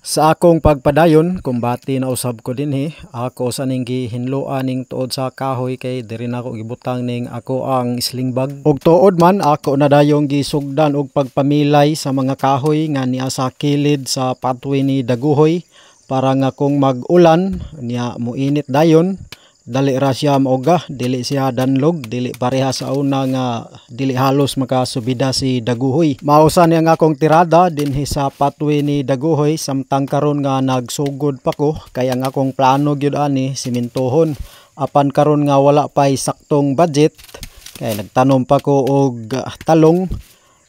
Sa akong pagpadayon, kumbati na usab ko dinhi, ako sa ning gihinluan ning tuod sa kahoy kay diri na ako gibutang ning ako ang sling bag. Ug tuod man ako na dayong gisugdan og pagpamilay sa mga kahoy nga niya sa kilid sa pathway ni Daguhoy para nga kung mag-ulan niya muinit dayon. Dali ra siya mauga, dili siya danlog, dili pareha sa una nga dili halos makasubida si Daguhoy. Mausa niya nga akong tirada dinhi sa pathway ni Daguhoy samtang karon nga nagsugod pa ko kay ang akong plano gyud ani simintohon. Apan karon nga wala pay saktong budget kay nagtanom pa ko og talong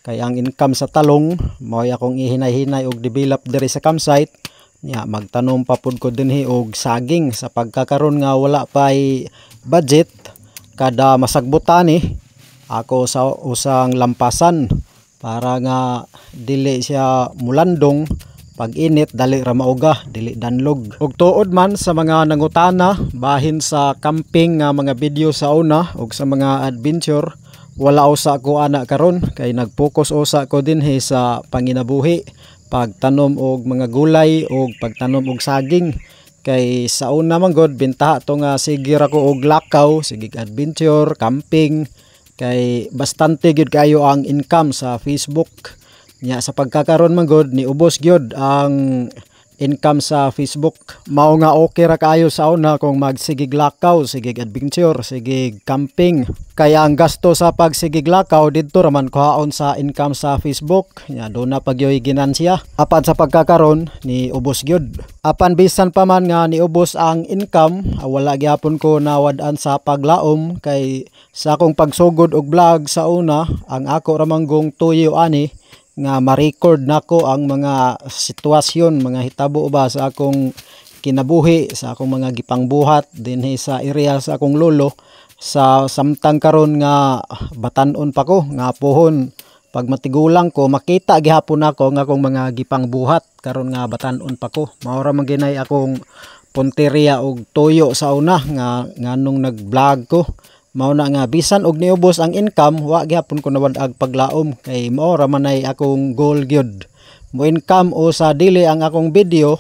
kay ang income sa talong mo'y akong ihinay-hinay og develop diri sa campsite. Ya, magtanom pa pud ko dinhi og saging sa pagkakaroon nga wala pay budget kada masagbutan ako sa usang lampasan para nga dili siya mulandong pag init dali ra mauga dili danlog. Ug tuod man sa mga nangutana bahin sa camping nga mga video sa una ug sa mga adventure, wala usa ko ana karon kay nag-focus usa ko dinhi sa panginabuhi, pagtanom og mga gulay og pagtanom og saging. Kay sa una man god bintaha to nga sige ra ko og lakaw, sige adventure, camping, kay bastante gyud kayo ang income sa Facebook. Nya sa pagkakaroon man god ni ubos gyud ang income sa Facebook. Mao nga okay ra kayo sa una kung magsigig lakaw, sigig adventure, sigig camping. Kaya ang gasto sa pagsigig lakaw didto raman kuhaon sa income sa Facebook. Nya do na pagyoy ginansya. Apan sa pagkakaron ni ubos gyud. Apan bisan pa man nga ni ubos ang income, wala gyapon ko nawad-an sa paglaom kay sa akong pagsugod og vlog sa una, ang ako ramanggong tuyo ani nga ma-record nako ang mga sitwasyon, mga hitabo ba sa akong kinabuhi, sa akong mga gipangbuhat dinhi sa area sa akong lolo, sa samtang karon nga batan-on pa ko nga pohon pag matigulang ko makita gihapon nako nga akong mga gipangbuhat karon nga batan-on pa ko. Mao ra man ginay akong punteriya og tuyo sa una nga nganong nag-vlog ko. Mao na nga bisan og niubos ang income, wa gyapon ko nawad-ag paglaom kay mao ra man ay akong goal gyud. Mo income o sa dili ang akong video,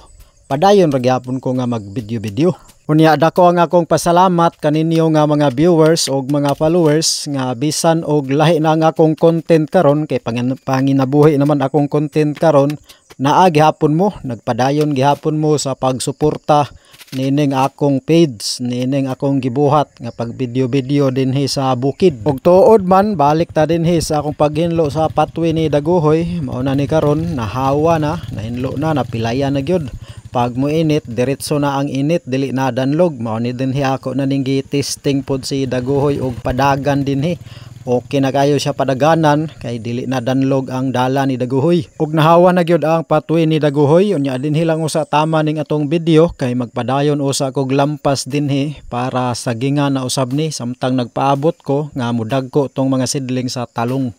padayon ra gyapon ko nga mag-video. Unya dako ang akong pasalamat kaninyo nga mga viewers og mga followers nga bisan og lahi na ang akong content karon kay panginabuhi naman akong content karon, naa gihapon mo, nagpadayon gihapon mo sa pagsuporta nining akong page, nining akong gibuhat nga pag video dinhi sa bukid. Ug tuod man balik ta dinhi sa akong paghinlo sa pathway ni Daguhoy, mao na ni karon nahawa na, nahinlo na, napilayan na gyud. Pag muinit diretso na ang init, dili na danlog. Mao ni dinhi ako na ning gi-testing pod si Daguhoy og padagan dinhi. Okay na kayo siya padaganan kay dili na danlog ang dala ni Daguhoy. Ug nahawa na gyud ang pathway ni Daguhoy. Unya dinhi lang usa tama ning atong video kay magpadayon usa kog lampas dinhi para sagingan na usab ni samtang nagpaabot ko nga mudagko tong mga sidling sa talong.